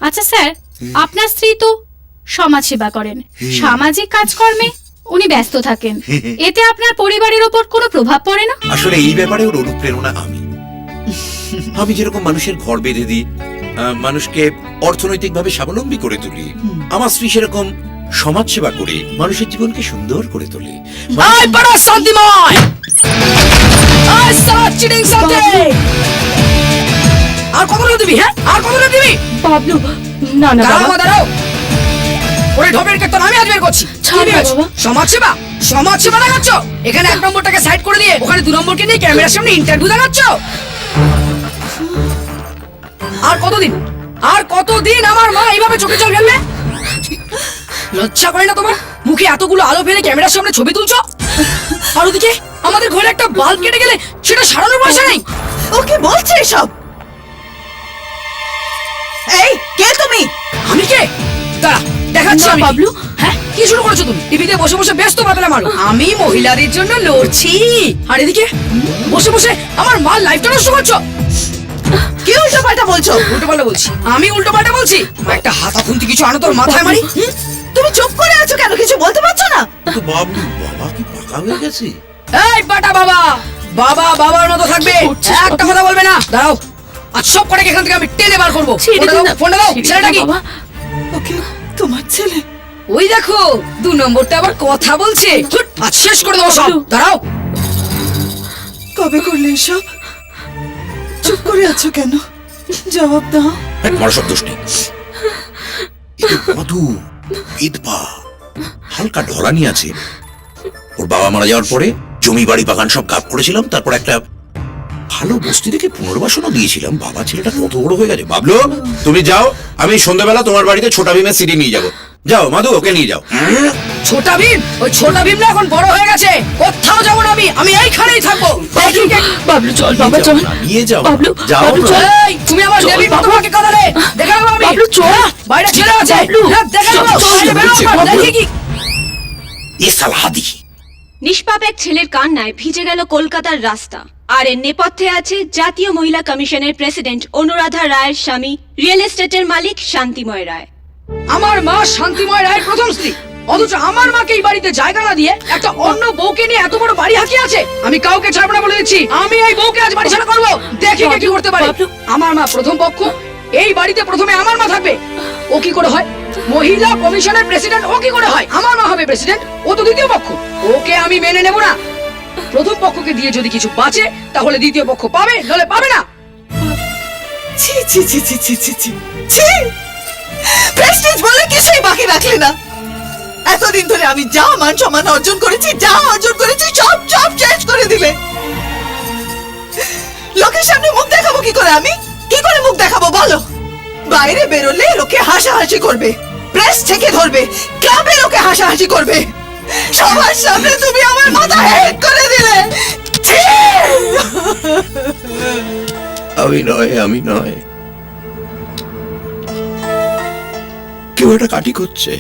আচ্ছা স্যার, আপনার স্ত্রী তো সমাজ সেবা করেন, সামাজিক কাজকর্মে উনি ব্যস্ত থাকেন, এতে আপনার পরিবারের ওপর কোনো প্রভাব পড়ে না? আসলে এই ব্যাপারে ওর অনুপ্রেরণা আমি যেরকম মানুষের ঘর বেঁধে দিই, মানুষকে অর্থনৈতিকভাবে স্বাবলম্বী করে তুলি, আমার স্ত্রী সেরকম সমাজ সেবা করে মানুষের জীবনকে সুন্দর করে তোলে। শান্তিময় আর কতটা দিবি? হ্যাঁ, আর কতটা দিবি? বাবলু, না না বাবা, দাঁড়াও। ওরে ঢপের কীর্তন আমি আজ বের করছি। ছাড় না বাবা। সমাজ সেবা দেখাচ্ছ? এখানে 1 নম্বরটাকে সাইড করে দিয়ে ওখানে 2 নম্বরকে নিয়ে ক্যামেরার সামনে ইন্টারভিউ দেখাচ্ছ? আর কতদিন আমার মা এইভাবে চোখে জল ফেলবে? লজ্জা করে না তোমার? মুখে এতগুলো আলো ফেলে ক্যামেরার সামনে ছবি তুলছো, আর ওদিকে আমাদের ঘরে একটা বাল্ব কেটে গেলে সেটা সারানোর পয়সা নেই। ওকে বলছে এসব? এই কে তুমি? আমি কে? দাঁড়া, দেখাচ্ছি আমি। বাবলু, হ্যাঁ, কি শুরু করেছো তুমি? টিভিতে বসে বসে ব্যস্ত বাতলা মারো। আমি মহিলাদের জন্য লড়ছি, আর এদিকে বসে বসে আমার মার লাইফটা নষ্ট করছো। কি উল্টোপাল্টা বলছো? উল্টোপাল্টা বলছি? আমি উল্টোপাল্টা বলছি? একটা হাতা খুন্তি কিছু আনো তোর মাথায় মারি। তুমি চুপ করে আছো কেন? কিছু বলতে পারছো না? তো বাবু, বাবা কি পাকা হয়ে গেছে? এই বাটা বাবা, বাবার মতো থাকবে, একটা কথা বলবে না। দাঁড়াও, আজ সব কটাকে এখান থেকে আমি টেনে বার করবো। ফোনটা দাও। ছেলেটা কি? ওকে তোমার ছেলে? ওই দেখো 2 নম্বরটা আবার কথা বলছে। আজ শেষ করে দেবো সব। দাঁড়াও। কবে করলে এসব? চুপ করে আছো কেন? জবাব দাও। মরসব দোষ নেই। মধু বিধবা, হালকা ঢলানি আছে। ওর বাবা মারা যাওয়ার পরে জমি বাড়ি বাগান সব গাপ করেছিলাম, তারপর একটা ভালো বস্তি থেকে পুনর্বাসনও দিয়েছিলাম। বাবা ছেলেটা কত বড় হয়ে গেছে। বাবলু, তুমি যাও, আমি সন্ধ্যাবেলা তোমার বাড়িতে ছোটা ভীমের সিডি নিয়ে যাবো। যাও মাধু, ওকে নিয়ে যাও। ছোটা ভীম? ওই ছোটা ভীম না এখন বড় হয়ে গেছে, কোথাও যাবো না আমি এইখানেই থাকবো। বাবলু চল, বাবা চল। নিয়ে যাও বাবলু, যাও। বাবলু চল। এই, তুমি আমার দেবী তোমাকে কথা রে দেখা নেবো আমি। বাবলু চল। বাইরে ছেলে আছে, দেখা নেবো। বাইরে বেরো, দেখি কি। এ সালাদি নিষ্পাপ এক ছেলের কান্নায় ভিজে গেল কলকাতার রাস্তা। আর এর নেপথ্যে আছে জাতীয় মহিলা কমিশনের প্রেসিডেন্ট অনুরাধা রায়ের স্বামী, রিয়েল এস্টেটের মালিক শান্তিময় রায়। আমার মা শান্তিময় রায়ের প্রথম স্ত্রী, অথচ আমার মাকে এই বাড়িতে জায়গা না দিয়ে একটা অন্য বউকে নিয়ে এত বড় বাড়ি হাঁকিয়ে আছে। আমি কাউকে ছাড়বো না বলে দিচ্ছি। আমি এই বউকে আজ বাড়ি ছাড়া করবো, দেখি কে কি করতে পারে। আমার মা প্রথম পক্ষ, এই বাড়িতে প্রথমে আমার মা থাকবে। ও কি করে হয় মহিলা কমিশনের প্রেসিডেন্ট? ও কি করে হয় আমার মা হবে প্রেসিডেন্ট? ও তো দ্বিতীয় পক্ষ, ওকে আমি মেনে নেব না। প্রথম পক্ষকে দিয়ে যদি কিছু বাঁচে তাহলে দ্বিতীয় পক্ষ পাবে, নাহলে পাবে না। ছি ছি ছি ছি ছি ছি ছি ছি! প্রেস্টিজ বলে কিছুই বাকি রাখলে না। এতদিন ধরে আমি যা মান সম্মান অর্জন করেছি সব সব শেষ করে দিলে। লোকের সামনে মুখ দেখাবো কি করে? আমি কি করে মুখ দেখাবো বলো? বাইরে বেরোলে লোকে হাসাহাসি করবে, প্রেস থেকে ধরবে, ক্লাবে লোকে হাসাহাসি করবে, সবার সামনে তুমি আমার মাথা হেড করে দিলে। ছি! আমি নয় কেউ একটা কাটি করছে।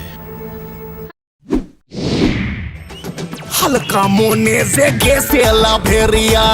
হালকা মনে যে গেছে লাভেরিয়া।